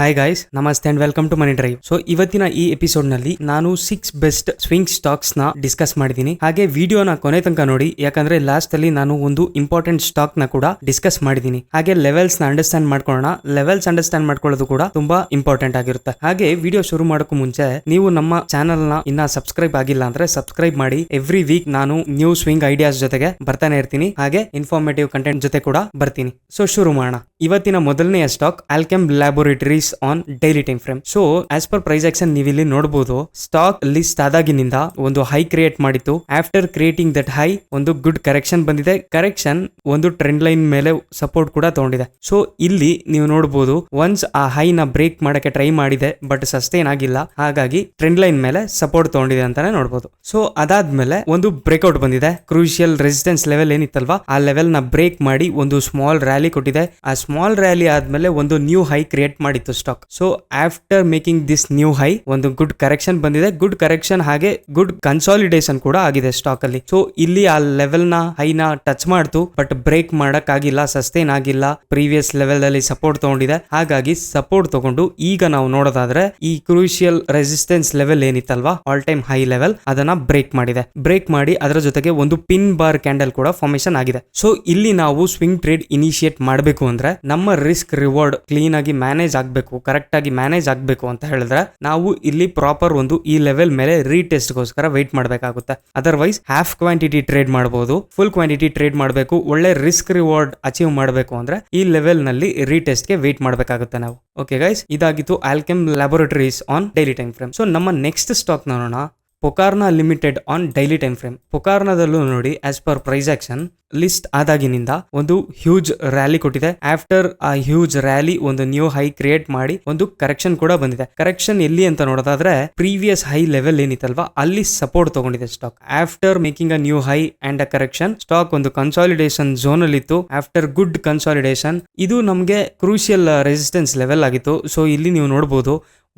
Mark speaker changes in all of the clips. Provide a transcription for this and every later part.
Speaker 1: Hi guys, ನಮಸ್ತೆ and welcome to Money Drive. So ಇವತ್ತಿನ ಈ ಎಪಿಸೋಡ್ ನಲ್ಲಿ ನಾನು 6 ಬೆಸ್ಟ್ ಸ್ವಿಂಗ್ ಸ್ಟಾಕ್ಸ್ ನ ಡಿಸ್ಕಸ್ ಮಾಡಿದ್ದೀನಿ. ಹಾಗೆ ವಿಡಿಯೋನ ಕೊನೆ ತನಕ ನೋಡಿ, ಯಾಕಂದ್ರೆ ಲಾಸ್ಟ್ ಅಲ್ಲಿ ನಾನು ಒಂದು ಇಂಪಾರ್ಟೆಂಟ್ ಸ್ಟಾಕ್ ನ ಕೂಡ ಡಿಸ್ಕಸ್ ಮಾಡಿದ್ದೀನಿ. ಹಾಗೆ ಲೆವೆಲ್ಸ್ ನ ಅಂಡರ್ಸ್ಟ್ಯಾಂಡ್ ಮಾಡ್ಕೊಳ್ಳೋಣ. ಲೆವೆಲ್ಸ್ ಅಂಡರ್ಸ್ಟ್ಯಾಂಡ್ ಮಾಡ್ಕೊಳ್ಳೋದು ಕೂಡ ತುಂಬಾ ಇಂಪಾರ್ಟೆಂಟ್ ಆಗಿರುತ್ತೆ. ಹಾಗೆ ವಿಡಿಯೋ ಶುರು ಮಾಡೋಕ್ಕೂ ಮುಂಚೆ ನೀವು ನಮ್ಮ ಚಾನಲ್ ನ ಇನ್ನ ಸಬ್ಸ್ಕ್ರೈಬ್ ಆಗಿಲ್ಲ ಅಂದ್ರೆ ಸಬ್ಸ್ಕ್ರೈಬ್ ಮಾಡಿ. ಎವ್ರಿ ವೀಕ್ ನಾನು ನ್ಯೂ ಸ್ವಿಂಗ್ ಐಡಿಯಾಸ್ ಜೊತೆಗೆ ಬರ್ತಾನೆ ಇರ್ತೀನಿ. ಹಾಗೆ ಇನ್ಫಾರ್ಮೇಟಿವ್ ಕಂಟೆಂಟ್ ಜೊತೆ ಕೂಡ ಬರ್ತೀನಿ. ಸೊ ಶುರು ಮಾಡೋಣ. ಇವತ್ತಿನ ಮೊದಲನೆಯ stock Alkem Laboratories on daily time frame. So as per price action ನೀವು ಇಲ್ಲಿ ನೋಡಬಹುದು, ಸ್ಟಾಕ್ ಲಿಸ್ಟ್ ಆದಾಗಿನಿಂದ ಒಂದು ಹೈ ಕ್ರಿಯೇಟ್ ಮಾಡಿತ್ತು. ಆಫ್ಟರ್ ಕ್ರಿಯೇಟಿಂಗ್ ದಟ್ ಹೈ ಒಂದು ಗುಡ್ ಕರೆಕ್ಷನ್ ಬಂದಿದೆ. ಕರೆಕ್ಷನ್ ಒಂದು ಟ್ರೆಂಡ್ ಲೈನ್ ಮೇಲೆ ಸಪೋರ್ಟ್ ಕೂಡ ತಗೊಂಡಿದೆ. ಸೊ ಇಲ್ಲಿ ನೀವು ನೋಡಬಹುದು, ಒನ್ಸ್ ಆ ಹೈ ನ ಬ್ರೇಕ್ ಮಾಡಕ್ಕೆ ಟ್ರೈ ಮಾಡಿದೆ, ಬಟ್ ಸಸ್ಟೈನ್ ಆಗಿಲ್ಲ. ಹಾಗಾಗಿ ಟ್ರೆಂಡ್ ಲೈನ್ ಮೇಲೆ ಸಪೋರ್ಟ್ ತಗೊಂಡಿದೆ ಅಂತಾನೆ ನೋಡಬಹುದು. ಸೊ ಅದಾದ್ಮೇಲೆ ಒಂದು ಬ್ರೇಕ್ಔಟ್ ಬಂದಿದೆ. ಕ್ರೂಷಿಯಲ್ ರೆಸಿಸ್ಟೆನ್ಸ್ ಲೆವೆಲ್ ಏನಿತ್ತಲ್ವಾ, ಆ ಲೆವೆಲ್ ನ ಬ್ರೇಕ್ ಮಾಡಿ ಒಂದು ಸ್ಮಾಲ್ ರ್ಯಾಲಿ ಕೊಟ್ಟಿದೆ. ಆ ಸ್ಮಾಲ್ ರ್ಯಾಲಿ ಆದ್ಮೇಲೆ ಒಂದು ನ್ಯೂ ಹೈ ಕ್ರಿಯೇಟ್ ಮಾಡಿತ್ತು stock. So after making this new high ಒಂದು ಗುಡ್ ಕರೆಕ್ಷನ್ ಬಂದಿದೆ. ಗುಡ್ ಕರೆಕ್ಷನ್ ಹಾಗೆ ಗುಡ್ ಕನ್ಸಾಲಿಡೇಷನ್ ಕೂಡ ಆಗಿದೆ ಸ್ಟಾಕ್ ಅಲ್ಲಿ. ಸೊ ಇಲ್ಲಿ ಆ ಲೆವೆಲ್ ನ ಹೈ ನ ಟಚ್ ಮಾಡ್ತು, ಬಟ್ ಬ್ರೇಕ್ ಮಾಡಕ್ ಆಗಿಲ್ಲ, ಸಸ್ಟೈನ್ ಆಗಿಲ್ಲ. ಪ್ರೀವಿಯಸ್ ಲೆವೆಲ್ ಅಲ್ಲಿ ಸಪೋರ್ಟ್ ತಗೊಂಡಿದೆ. ಹಾಗಾಗಿ ಸಪೋರ್ಟ್ ತಗೊಂಡು ಈಗ ನಾವು ನೋಡೋದಾದ್ರೆ ಈ ಕ್ರೂಷಿಯಲ್ ರೆಸಿಸ್ಟೆನ್ಸ್ ಲೆವೆಲ್ ಏನಿತ್ತಲ್ವಾ, ಆಲ್ ಟೈಮ್ ಹೈ ಲೆವೆಲ್, ಅದನ್ನ ಬ್ರೇಕ್ ಮಾಡಿದೆ. ಬ್ರೇಕ್ ಮಾಡಿ ಅದರ ಜೊತೆಗೆ ಒಂದು ಪಿನ್ ಬಾರ್ ಕ್ಯಾಂಡಲ್ ಕೂಡ ಫಾರ್ಮೇಶನ್ ಆಗಿದೆ. ಸೊ ಇಲ್ಲಿ ನಾವು ಸ್ವಿಂಗ್ ಟ್ರೇಡ್ ಇನಿಶಿಯೇಟ್ ಮಾಡಬೇಕು ಅಂದ್ರೆ ನಮ್ಮ ರಿಸ್ಕ್ ರಿವಾರ್ಡ್ ಕ್ಲೀನ್ ಆಗಿ ಮ್ಯಾನೇಜ್ ಆಗಬೇಕು, ಕರೆಕ್ಟ್ ಆಗಿ ಮ್ಯಾನೇಜ್ ಆಗಬೇಕು ಅಂತ ಹೇಳಿದ್ರೆ ನಾವು ಇಲ್ಲಿ ಪ್ರಾಪರ್ ಒಂದು ಈ ಲೆವೆಲ್ ಮೇಲೆ ರೀಟೆಸ್ಟ್ ಗೋಸ್ಕರ ವೇಟ್ ಮಾಡಬೇಕಾಗುತ್ತೆ. ಅದರ್ವೈಸ್ ಹಾಫ್ ಕ್ವಾಂಟಿಟಿ ಟ್ರೇಡ್ ಮಾಡಬಹುದು, ಫುಲ್ ಕ್ವಾಂಟಿಟಿ ಟ್ರೇಡ್ ಮಾಡಬೇಕು. ಒಳ್ಳೆ ರಿಸ್ಕ್ ರಿವಾರ್ಡ್ ಅಚೀವ್ ಮಾಡಬೇಕು ಅಂದ್ರೆ ಈ ಲೆವೆಲ್ ನಲ್ಲಿ ರೀಟೆಸ್ಟ್ ಗೆ ವೇಟ್ ಮಾಡಬೇಕಾಗುತ್ತೆ ನಾವು. ಓಕೆ ಗೈಸ್, ಇದಾಗಿತ್ತು Alkem Laboratories on daily time frame. So ನಮ್ಮ ನೆಕ್ಸ್ಟ್ ಸ್ಟಾಕ್ ನೋಡೋಣ, Pokarna Limited on daily time frame. ಪೊಕಾರ್ನಾದಲ್ಲೂ ನೋಡಿ, as per price action list ಆದಾಗಿನಿಂದ ಒಂದು ಹ್ಯೂಜ್ ರ್ಯಾಲಿ ಕೊಟ್ಟಿದೆ. ಆಫ್ಟರ್ ಆ ಹ್ಯೂಜ್ ರ್ಯಾಲಿ ಒಂದು ನ್ಯೂ ಹೈ ಕ್ರಿಯೇಟ್ ಮಾಡಿ ಒಂದು ಕರೆಕ್ಷನ್ ಕೂಡ ಬಂದಿದೆ. ಕರೆಕ್ಷನ್ ಎಲ್ಲಿ ಅಂತ ನೋಡೋದಾದ್ರೆ ಪ್ರೀವಿಯಸ್ ಹೈ ಲೆವೆಲ್ ಏನಿತ್ತಲ್ವಾ, ಅಲ್ಲಿ ಸಪೋರ್ಟ್ ತಗೊಂಡಿದೆ stock. After making a new high and a correction, stock ಒಂದು ಕನ್ಸಾಲಿಡೇಷನ್ ಝೋನ್ ಅಲ್ಲಿ ಇತ್ತು. ಆಫ್ಟರ್ ಗುಡ್ ಕನ್ಸಾಲಿಡೇಷನ್ ಇದು ನಮಗೆ ಕ್ರೂಷಿಯಲ್ ರೆಸಿಸ್ಟೆನ್ಸ್ ಲೆವೆಲ್ ಆಗಿತ್ತು. ಸೊ ಇಲ್ಲಿ ನೀವು ನೋಡಬಹುದು,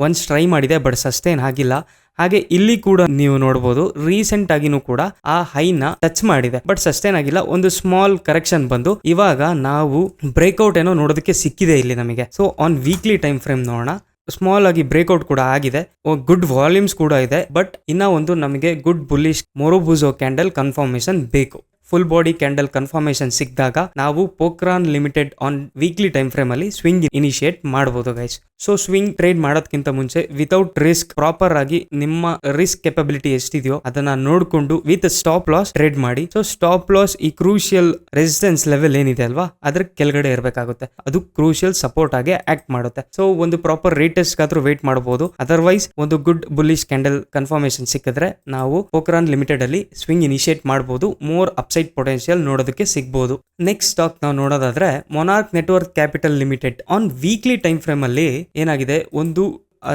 Speaker 1: ಒನ್ಸ್ ಟ್ರೈ ಮಾಡಿದೆ ಬಟ್ ಸಸ್ಟೈನ್ ಆಗಿಲ್ಲ. ಹಾಗೆ ಇಲ್ಲಿ ಕೂಡ ನೀವು ನೋಡಬಹುದು, ರೀಸೆಂಟ್ ಆಗಿನೂ ಕೂಡ ಆ ಹೈನ ಟಚ್ ಮಾಡಿದೆ, ಬಟ್ ಸಸ್ಟೈನ್ ಆಗಿಲ್ಲ. ಒಂದು ಸ್ಮಾಲ್ ಕರೆಕ್ಷನ್ ಬಂದು ಇವಾಗ ನಾವು ಬ್ರೇಕ್ಔಟ್ ಏನೋ ನೋಡೋದಕ್ಕೆ ಸಿಕ್ಕಿದೆ ಇಲ್ಲಿ ನಮಗೆ. So on weekly time frame ನೋಡೋಣ, ಸ್ಮಾಲ್ ಆಗಿ ಬ್ರೇಕ್ಔಟ್ ಕೂಡ ಆಗಿದೆ, ಗುಡ್ ವಾಲ್ಯೂಮ್ಸ್ ಕೂಡ ಇದೆ. ಬಟ್ ಇನ್ನ ಒಂದು ನಮಗೆ good bullish marubozu candle confirmation ಬೇಕು. ಫುಲ್ ಬಾಡಿ ಕ್ಯಾಂಡಲ್ ಕನ್ಫರ್ಮೇಶನ್ ಸಿಕ್ಕಿದಾಗ ನಾವು Pokarna Limited on weekly time frame ಅಲ್ಲಿ ಸ್ವಿಂಗ್ ಇನಿಶಿಯೇಟ್ ಮಾಡಬಹುದು ಗೈಸ್. ಸೊ ಸ್ವಿಂಗ್ ಟ್ರೇಡ್ ಮಾಡೋದಕ್ಕಿಂತ ಮುಂಚೆ ವಿತೌಟ್ ರಿಸ್ಕ್ ಪ್ರಾಪರ್ ಆಗಿ ನಿಮ್ಮ ರಿಸ್ಕ್ ಕೆಪಬಿಲಿಟಿ ಎಷ್ಟಿದೆಯೋ ಅದನ್ನ ನೋಡಿಕೊಂಡು ವಿತ್ ಸ್ಟಾಪ್ ಲಾಸ್ ಟ್ರೇಡ್ ಮಾಡಿ. ಸೊ ಸ್ಟಾಪ್ ಲಾಸ್ ಈ ಕ್ರೂಷಿಯಲ್ ರೆಸಿಸ್ಟೆನ್ಸ್ ಲೆವೆಲ್ ಏನಿದೆ ಅಲ್ವಾ, ಅದ್ರ ಕೆಳಗಡೆ ಇರಬೇಕಾಗುತ್ತೆ. ಅದು ಕ್ರೂಷಿಯಲ್ ಸಪೋರ್ಟ್ ಆಗಿ ಆಕ್ಟ್ ಮಾಡುತ್ತೆ. ಸೊ ಒಂದು ಪ್ರಾಪರ್ ರೇಟೆಸ್ಟ್ ಗಾದ್ರೂ ವೇಟ್ ಮಾಡಬಹುದು. ಅದರ್ವೈಸ್ ಒಂದು ಗುಡ್ ಬುಲ್ಲಿಶ್ ಕ್ಯಾಂಡಲ್ ಕನ್ಫರ್ಮೇಶನ್ ಸಿಕ್ಕಿದ್ರೆ ನಾವು ಪೊಕಾರ್ನಾ ಲಿಮಿಟೆಡ್ ಅಲ್ಲಿ ಸ್ವಿಂಗ್ ಇನಿಶಿಯೇಟ್ ಮಾಡಬಹುದು. ಮೋರ್ ಅಪ್ಸೈಡ್ ಪೊಟೆನ್ಶಿಯಲ್ ನೋಡೋದಕ್ಕೆ ಸಿಗಬಹುದು. ನೆಕ್ಸ್ಟ್ ಸ್ಟಾಕ್ ನಾವು ನೋಡೋದಾದ್ರೆ monarch Network Capital limited on weekly time frame ಅಲ್ಲಿ ಏನಾಗಿದೆ, ಒಂದು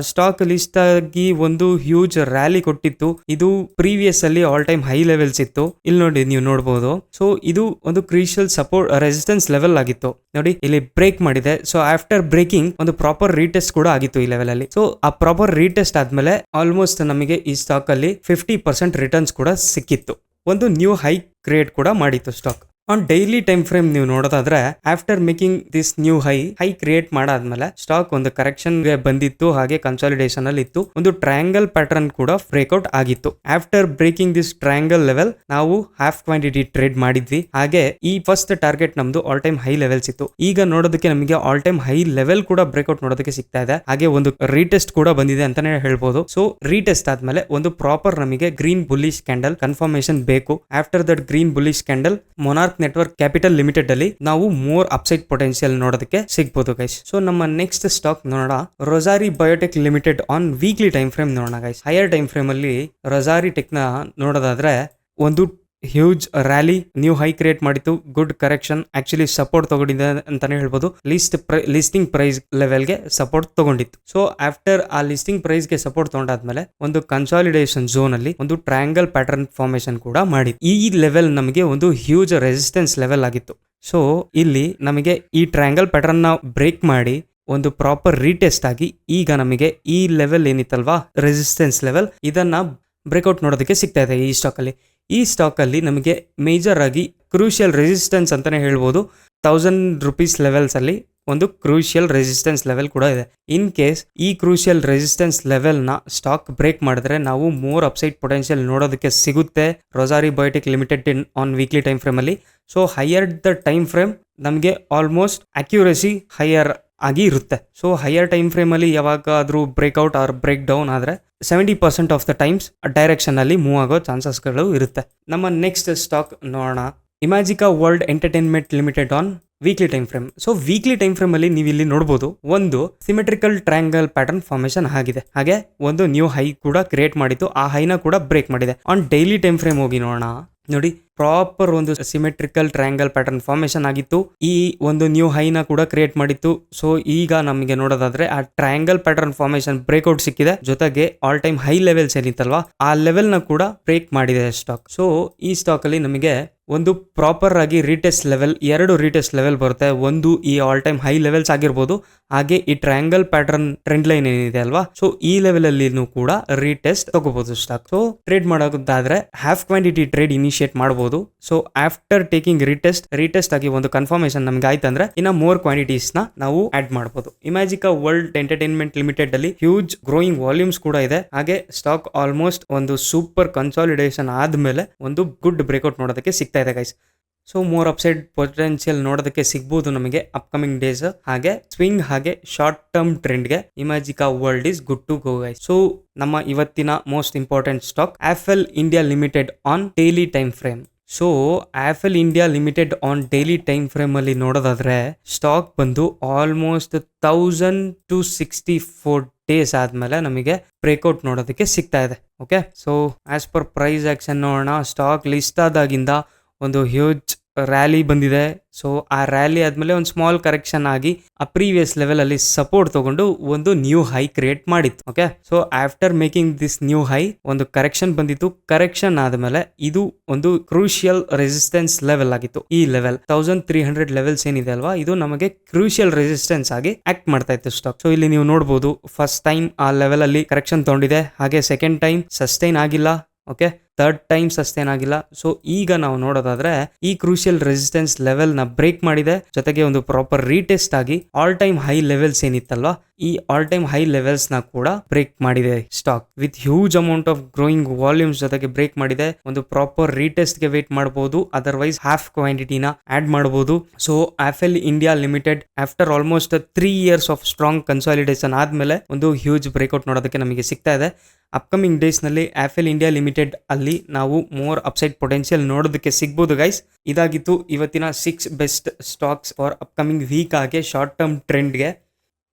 Speaker 1: ಸ್ಟಾಕ್ ಲಿಸ್ಟ್ ಆಗಿ ಒಂದು ಹ್ಯೂಜ್ ರ್ಯಾಲಿ ಕೊಟ್ಟಿತ್ತು. ಇದು ಪ್ರೀವಿಯಸ್ ಅಲ್ಲಿ ಆಲ್ ಟೈಮ್ ಹೈ ಲೆವೆಲ್ಸ್ ಇತ್ತು. ಇಲ್ಲಿ ನೋಡಿ ನೀವು ನೋಡಬಹುದು. ಸೊ ಇದು ಒಂದು ಕ್ರೂಷಿಯಲ್ ಸಪೋರ್ಟ್ ರೆಸಿಸ್ಟೆನ್ಸ್ ಲೆವೆಲ್ ಆಗಿತ್ತು. ನೋಡಿ ಇಲ್ಲಿ ಬ್ರೇಕ್ ಮಾಡಿದೆ. ಸೊ ಆಫ್ಟರ್ ಬ್ರೇಕಿಂಗ್ ಒಂದು ಪ್ರಾಪರ್ ರೀಟೆಸ್ಟ್ ಕೂಡ ಆಗಿತ್ತು ಈ ಲೆವೆಲ್ ಅಲ್ಲಿ. ಸೊ ಆ ಪ್ರಾಪರ್ ರೀಟೆಸ್ಟ್ ಆದ್ಮೇಲೆ ಆಲ್ಮೋಸ್ಟ್ ನಮಗೆ ಈ ಸ್ಟಾಕ್ ಅಲ್ಲಿ 50% ರಿಟರ್ನ್ಸ್ ಕೂಡ ಸಿಕ್ಕಿತ್ತು. ಒಂದು ನ್ಯೂ ಹೈ ಕ್ರಿಯೇಟ್ ಕೂಡ ಮಾಡಿತ್ತು stock. On daily time frame ನೀವು ನೋಡೋದಾದ್ರೆ after making this new high create ಮಾಡಾದ್ಮೇಲೆ ಸ್ಟಾಕ್ ಒಂದು ಕರೆಕ್ಷನ್ ಗೆ ಬಂದಿತ್ತು, ಹಾಗೆ ಕನ್ಸಾಲಿಡೇಷನ್ ಅಲ್ಲಿ ಇತ್ತು. ಒಂದು ಟ್ರಯಾಂಗಲ್ ಪ್ಯಾಟರ್ನ್ ಕೂಡ ಬ್ರೇಕ್ಔಟ್ ಆಗಿತ್ತು. After breaking this triangle level ನಾವು ಹಾಫ್ ಕ್ವಾಂಟಿಟಿ ಟ್ರೇಡ್ ಮಾಡಿದ್ವಿ. ಹಾಗೆ ಈ ಫಸ್ಟ್ ಟಾರ್ಗೆಟ್ ನಮ್ದು ಆಲ್ ಟೈಮ್ ಹೈ ಲೆವೆಲ್ಸ್ ಇತ್ತು. ಈಗ ನೋಡೋದಕ್ಕೆ ನಮಗೆ ಆಲ್ ಟೈಮ್ ಹೈ ಲೆವೆಲ್ ಕೂಡ ಬ್ರೇಕ್ಔಟ್ ನೋಡೋದಕ್ಕೆ ಸಿಗ್ತಾ ಇದೆ. ಹಾಗೆ ಒಂದು ರೀಟೆಸ್ಟ್ ಕೂಡ ಬಂದಿದೆ ಅಂತಾನೆ ಹೇಳ್ಬೋದು. ಸೊ ರೀಟೆಸ್ಟ್ ಆದ್ಮೇಲೆ ಒಂದು ಪ್ರಾಪರ್ ನಮಗೆ ಗ್ರೀನ್ ಬುಲ್ಲಿಶ್ ಕ್ಯಾಂಡಲ್ ಕನ್ಫರ್ಮೇಶನ್ ಬೇಕು. After that green bullish candle Monarch Network Capital Limited ಅಲ್ಲಿ ನಾವು ಮೋರ್ ಅಪ್ಸೈಡ್ ಪೊಟೆನ್ಶಿಯಲ್ ನೋಡೋದಕ್ಕೆ ಸಿಗಬಹುದು ಗೈಸ್. ಸೊ ನಮ್ಮ ನೆಕ್ಸ್ಟ್ ಸ್ಟಾಕ್ ನೋಡೋಣ, Rossari Biotech Limited on weekly time frame ನೋಡೋಣ ಗೈಸ್. ಹೈಯರ್ ಟೈಮ್ ಫ್ರೇಮ್ ಅಲ್ಲಿ ರೊಜಾರಿ ಟೆಕ್ ನ ನೋಡೋದಾದ್ರೆ ಒಂದು huge rally new high create ಮಾಡಿತ್ತು. ಗುಡ್ ಕರೆಕ್ಷನ್, ಆಕ್ಚುಲಿ ಸಪೋರ್ಟ್ ತಗೊಂಡಿದೆ ಅಂತಾನೆ ಹೇಳ್ಬೋದು. ಲಿಸ್ಟಿಂಗ್ ಪ್ರೈಸ್ ಲೆವೆಲ್ಗೆ ಸಪೋರ್ಟ್ ತಗೊಂಡಿತ್ತು. ಸೊ ಆಫ್ಟರ್ ಆ ಲಿಸ್ಟಿಂಗ್ ಪ್ರೈಸ್ ಗೆ ಸಪೋರ್ಟ್ ತಗೊಂಡಾದ್ಮೇಲೆ ಒಂದು ಕನ್ಸಾಲಿಡೇಷನ್ ಝೋನ್ ಅಲ್ಲಿ ಒಂದು ಟ್ರಯಾಂಗಲ್ ಪ್ಯಾಟರ್ನ್ ಫಾರ್ಮೇಶನ್ ಕೂಡ ಮಾಡಿತ್ತು. ಈ ಲೆವೆಲ್ ನಮಗೆ ಒಂದು ಹ್ಯೂಜ್ ರೆಸಿಸ್ಟೆನ್ಸ್ ಲೆವೆಲ್ ಆಗಿತ್ತು. ಸೊ ಇಲ್ಲಿ ನಮಗೆ ಈ ಟ್ರಯಾಂಗಲ್ ಪ್ಯಾಟರ್ನ್ ನ ಬ್ರೇಕ್ ಮಾಡಿ ಒಂದು ಪ್ರಾಪರ್ ರೀಟೆಸ್ಟ್ ಆಗಿ ಈಗ ನಮಗೆ ಈ ಲೆವೆಲ್ ಏನಿತ್ತಲ್ವಾ, ರೆಸಿಸ್ಟೆನ್ಸ್ ಲೆವೆಲ್, ಇದನ್ನ ಬ್ರೇಕ್ಔಟ್ ನೋಡೋದಕ್ಕೆ ಸಿಗ್ತಾ ಇದೆ ಈ ಸ್ಟಾಕ್ ಅಲ್ಲಿ. ಈ ಸ್ಟಾಕ್ ಅಲ್ಲಿ ನಮಗೆ ಮೇಜರ್ ಆಗಿ ಕ್ರೂಷಿಯಲ್ ರೆಸಿಸ್ಟೆನ್ಸ್ ಅಂತಾನೆ ಹೇಳ್ಬೋದು. 1000 ರೂಪೀಸ್ ಲೆವೆಲ್ಸ್ ಅಲ್ಲಿ ಒಂದು ಕ್ರೂಷಿಯಲ್ ರೆಸಿಸ್ಟೆನ್ಸ್ ಲೆವೆಲ್ ಕೂಡ ಇದೆ. ಇನ್ ಕೇಸ್ ಈ ಕ್ರೂಷಿಯಲ್ ರೆಸಿಸ್ಟೆನ್ಸ್ ಲೆವೆಲ್ ನ ಸ್ಟಾಕ್ ಬ್ರೇಕ್ ಮಾಡಿದ್ರೆ ನಾವು ಮೋರ್ ಅಪ್ಸೈಡ್ ಪೊಟೆನ್ಷಿಯಲ್ ನೋಡೋದಕ್ಕೆ ಸಿಗುತ್ತೆ Rossari Biotech Limited on weekly time frame ಅಲ್ಲಿ. So higher the time frame ನಮಗೆ ಆಲ್ಮೋಸ್ಟ್ ಅಕ್ಯುರಸಿ ಹೈಯರ್ ಆಗಿ ಇರುತ್ತೆ. ಸೊ ಹೈಯರ್ ಟೈಮ್ ಫ್ರೇಮ್ ಅಲ್ಲಿ ಯಾವಾಗಾದ್ರೂ ಬ್ರೇಕ್ಔಟ್ ಆರ್ ಬ್ರೇಕ್ ಡೌನ್ ಆದ್ರೆ 70% ಆಫ್ ದ ಟೈಮ್ಸ್ ಡೈರೆಕ್ಷನ್ ಅಲ್ಲಿ ಮೂವ್ ಆಗೋ ಚಾನ್ಸಸ್ಗಳು ಇರುತ್ತೆ. ನಮ್ಮ ನೆಕ್ಸ್ಟ್ ಸ್ಟಾಕ್ ನೋಡೋಣ, Imagicaa World Entertainment Limited on weekly time frame. So weekly time frame ಅಲ್ಲಿ ನೀವು ಇಲ್ಲಿ ನೋಡಬಹುದು ಒಂದು ಸಿಮೆಟ್ರಿಕಲ್ ಟ್ರಯಾಂಗಲ್ ಪ್ಯಾಟರ್ನ್ ಫಾರ್ಮೇಶನ್ ಆಗಿದೆ, ಹಾಗೆ ಒಂದು ನ್ಯೂ ಹೈ ಕೂಡ ಕ್ರಿಯೇಟ್ ಮಾಡಿತ್ತು, ಆ ಹೈನ ಕೂಡ ಬ್ರೇಕ್ ಮಾಡಿದೆ. ಆನ್ ಡೈಲಿ ಟೈಮ್ ಫ್ರೇಮ್ ಹೋಗಿ ನೋಡೋಣ, ನೋಡಿ ಪ್ರಾಪರ್ ಒಂದು ಸಿಮೆಟ್ರಿಕಲ್ ಟ್ರಯಾಂಗಲ್ ಪ್ಯಾಟರ್ನ್ ಫಾರ್ಮೇಶನ್ ಆಗಿತ್ತು, ಈ ಒಂದು ನ್ಯೂ ಹೈನ ಕೂಡ ಕ್ರಿಯೇಟ್ ಮಾಡಿತ್ತು. ಸೊ ಈಗ ನಮಗೆ ನೋಡೋದಾದ್ರೆ ಆ ಟ್ರಯಾಂಗಲ್ ಪ್ಯಾಟರ್ನ್ ಫಾರ್ಮೇಶನ್ ಬ್ರೇಕ್ಔಟ್ ಸಿಕ್ಕಿದೆ, ಜೊತೆಗೆ ಆಲ್ ಟೈಮ್ ಹೈ ಲೆವೆಲ್ಸ್ ಏನಿತ್ತಲ್ವಾ ಆ ಲೆವೆಲ್ ನ ಕೂಡ ಬ್ರೇಕ್ ಮಾಡಿದೆ ಸ್ಟಾಕ್. ಸೊ ಈ ಸ್ಟಾಕ್ ಅಲ್ಲಿ ನಮಗೆ ಒಂದು ಪ್ರಾಪರ್ ಆಗಿ ರೀಟೆಸ್ಟ್ ಲೆವೆಲ್, 2 ರೀಟೆಸ್ಟ್ ಲೆವೆಲ್ ಬರುತ್ತೆ. ಒಂದು ಈ ಆಲ್ ಟೈಮ್ ಹೈ ಲೆವೆಲ್ಸ್ ಆಗಿರ್ಬೋದು, ಹಾಗೆ ಈ ಟ್ರಯಾಂಗಲ್ ಪ್ಯಾಟರ್ನ್ ಟ್ರೆಂಡ್ ಲೈನ್ ಏನಿದೆ ಅಲ್ವಾ, ಸೊ ಈ ಲೆವೆಲ್ ಅಲ್ಲಿ ಕೂಡ ರೀಟೆಸ್ಟ್ ತಗೋಬಹುದು ಸ್ಟಾಕ್. ಸೊ ಟ್ರೇಡ್ ಮಾಡೋದಾದ್ರೆ ಹಾಫ್ ಕ್ವಾಂಟಿಟಿ ಟ್ರೇಡ್ ಇನಿಷಿಯೇಟ್ ಮಾಡಬಹುದು. ಸೊ ಆಫ್ಟರ್ ಟೇಕಿಂಗ್ ರೀಟೆಸ್ಟ್ ಆಗಿ ಒಂದು ಕನ್ಫರ್ಮೇಶನ್ ನಮ್ಗೆ ಆಯ್ತಂದ್ರೆ ಇನ್ನ ಮೋರ್ ಕ್ವಾಂಟಿಟೀಸ್ ನ ನಾವು ಆಡ್ ಮಾಡಬಹುದು. ಇಮ್ಯಾಜಿಕಾ ವರ್ಲ್ಡ್ ಎಂಟರ್ಟೈನ್ಮೆಂಟ್ ಲಿಮಿಟೆಡ್ ಅಲ್ಲಿ ಹ್ಯೂಜ್ ಗ್ರೋಯಿಂಗ್ ವಾಲ್ಯೂಮ್ಸ್ ಕೂಡ ಇದೆ, ಹಾಗೆ ಸ್ಟಾಕ್ ಆಲ್ಮೋಸ್ಟ್ ಒಂದು ಸೂಪರ್ ಕನ್ಸಾಲಿಡೇಷನ್ ಆದ್ಮೇಲೆ ಒಂದು ಗುಡ್ ಬ್ರೇಕ್ಔಟ್ ನೋಡೋದಕ್ಕೆ ಸಿಗ್ತಾ ಇದೆ guys. So more upside potential ನೋಡೋದಕ್ಕೆ ಸಿಗ್ಬೋದು ನಮಗೆ ಅಪ್ಕಮಿಂಗ್ ಡೇಸ್. ಹಾಗೆ ಸ್ವಿಂಗ್ ಹಾಗೆ ಶಾರ್ಟ್ ಟರ್ಮ್ ಟ್ರೆಂಡ್ಗೆ Imagicaa World is good to go guys. So ನಮ್ಮ ಇವತ್ತಿನ most important stock Affle India Limited on daily time frame. So Affle India Limited on daily time frame ಅಲ್ಲಿ ನೋಡೋದಾದ್ರೆ ಸ್ಟಾಕ್ ಬಂದು ಆಲ್ಮೋಸ್ಟ್ 1064 ಡೇಸ್ ಆದ್ಮೇಲೆ ನಮಗೆ ಬ್ರೇಕ್ಔಟ್ ನೋಡೋದಕ್ಕೆ ಸಿಗ್ತಾ ಇದೆ. Okay, so as per price action ನೋಡೋಣ, ಸ್ಟಾಕ್ ಲಿಸ್ಟ್ ಆದಾಗಿಂದ ಒಂದು ಹ್ಯೂಜ್ ರ್ಯಾಲಿ ಬಂದಿದೆ. ಸೊ ಆ ರ್ಯಾಲಿ ಆದ್ಮೇಲೆ ಒಂದು ಸ್ಮಾಲ್ ಕರೆಕ್ಷನ್ ಆಗಿ ಆ ಪ್ರೀವಿಯಸ್ ಲೆವೆಲ್ ಅಲ್ಲಿ ಸಪೋರ್ಟ್ ತಗೊಂಡು ಒಂದು ನ್ಯೂ ಹೈ ಕ್ರಿಯೇಟ್ ಮಾಡಿತ್ತು. Okay, so after making this new high ಒಂದು ಕರೆಕ್ಷನ್ ಬಂದಿತ್ತು, ಕರೆಕ್ಷನ್ ಆದ್ಮೇಲೆ ಇದು ಒಂದು ಕ್ರೂಷಿಯಲ್ ರೆಸಿಸ್ಟೆನ್ಸ್ ಲೆವೆಲ್ ಆಗಿತ್ತು. ಈ ಲೆವೆಲ್ 1300 ಲೆವೆಲ್ಸ್ ಏನಿದೆ ಅಲ್ವಾ, ಇದು ನಮಗೆ ಕ್ರೂಷಿಯಲ್ ರೆಸಿಸ್ಟೆನ್ಸ್ ಆಗಿ ಆಕ್ಟ್ ಮಾಡ್ತಾ ಇತ್ತು ಸ್ಟಾಕ್. ಸೊ ಇಲ್ಲಿ ನೀವು ನೋಡಬಹುದು ಫಸ್ಟ್ ಟೈಮ್ ಆ ಲೆವೆಲ್ ಅಲ್ಲಿ ಕರೆಕ್ಷನ್ ತಗೊಂಡಿದೆ, ಹಾಗೆ ಸೆಕೆಂಡ್ ಟೈಮ್ ಸಸ್ಟೈನ್ ಆಗಿಲ್ಲ, ಓಕೆ, ಥರ್ಡ್ ಟೈಮ್ ಸಸ್ಟೈನ್ ಆಗಿಲ್ಲ. ಸೊ ಈಗ ನಾವು ನೋಡೋದಾದ್ರೆ ಈ ಕ್ರೂಷಿಯಲ್ ರೆಸಿಸ್ಟೆನ್ಸ್ ಲೆವೆಲ್ ನ ಬ್ರೇಕ್ ಮಾಡಿದೆ, ಜೊತೆಗೆ ಒಂದು ಪ್ರಾಪರ್ ರೀಟೆಸ್ಟ್ ಆಗಿ ಆಲ್ ಟೈಮ್ ಹೈ ಲೆವೆಲ್ಸ್ ಏನಿತ್ತಲ್ವಾ ಈ ಆಲ್ ಟೈಮ್ ಹೈ ಲೆವೆಲ್ಸ್ ನ ಕೂಡ ಬ್ರೇಕ್ ಮಾಡಿದೆ stock with huge amount of growing volumes ಜೊತೆಗೆ ಬ್ರೇಕ್ ಮಾಡಿದೆ. ಒಂದು ಪ್ರಾಪರ್ ರೀಟೆಸ್ಟ್ ಗೆ ವೇಟ್ ಮಾಡಬಹುದು, ಅದರ್ವೈಸ್ ಹಾಫ್ ಕ್ವಾಂಟಿಟಿನ ಆಡ್ ಮಾಡಬಹುದು. So Affle India Limited after almost 3 years of strong consolidation ಆದ್ಮೇಲೆ ಒಂದು ಹ್ಯೂಜ್ ಬ್ರೇಕ್ಔಟ್ ನೋಡೋದಕ್ಕೆ ನಮಗೆ ಸಿಗ್ತಾ ಇದೆ. ಅಪ್ಕಮಿಂಗ್ ಡೇಸ್ ನಲ್ಲಿ ಆಫೆಲ್ ಇಂಡಿಯಾ ಲಿಮಿಟೆಡ್ ಅಲ್ಲಿ ನಾವು ಮೋರ್ ಅಪ್ಸೈಡ್ ಪೊಟೆನ್ಷಿಯಲ್ ನೋಡೋದಕ್ಕೆ ಸಿಗ್ಬೋದು ಗೈಸ್. ಇದಾಗಿತ್ತು ಇವತ್ತಿನ 6 best stocks for upcoming week ಹಾಗೆ ಶಾರ್ಟ್ ಟರ್ಮ್ ಟ್ರೆಂಡ್ಗೆ.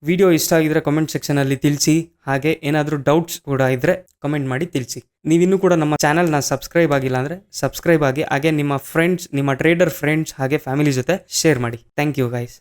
Speaker 1: ವಿಡಿಯೋ ಇಷ್ಟ ಆಗಿದ್ರೆ ಕಮೆಂಟ್ ಸೆಕ್ಷನ್ ಅಲ್ಲಿ ತಿಳಿಸಿ, ಹಾಗೆ ಏನಾದರೂ ಡೌಟ್ಸ್ ಕೂಡ ಇದ್ರೆ ಕಮೆಂಟ್ ಮಾಡಿ ತಿಳಿಸಿ. ನೀವಿನ್ನೂ ಕೂಡ ನಮ್ಮ ಚಾನಲ್ನ ಸಬ್ಸ್ಕ್ರೈಬ್ ಆಗಿಲ್ಲ ಅಂದ್ರೆ ಸಬ್ಸ್ಕ್ರೈಬ್ ಆಗಿ, ಹಾಗೆ ನಿಮ್ಮ ಫ್ರೆಂಡ್ಸ್, ನಿಮ್ಮ ಟ್ರೇಡರ್ ಫ್ರೆಂಡ್ಸ್ ಹಾಗೆ ಫ್ಯಾಮಿಲಿ ಜೊತೆ ಶೇರ್ ಮಾಡಿ. Thank you guys.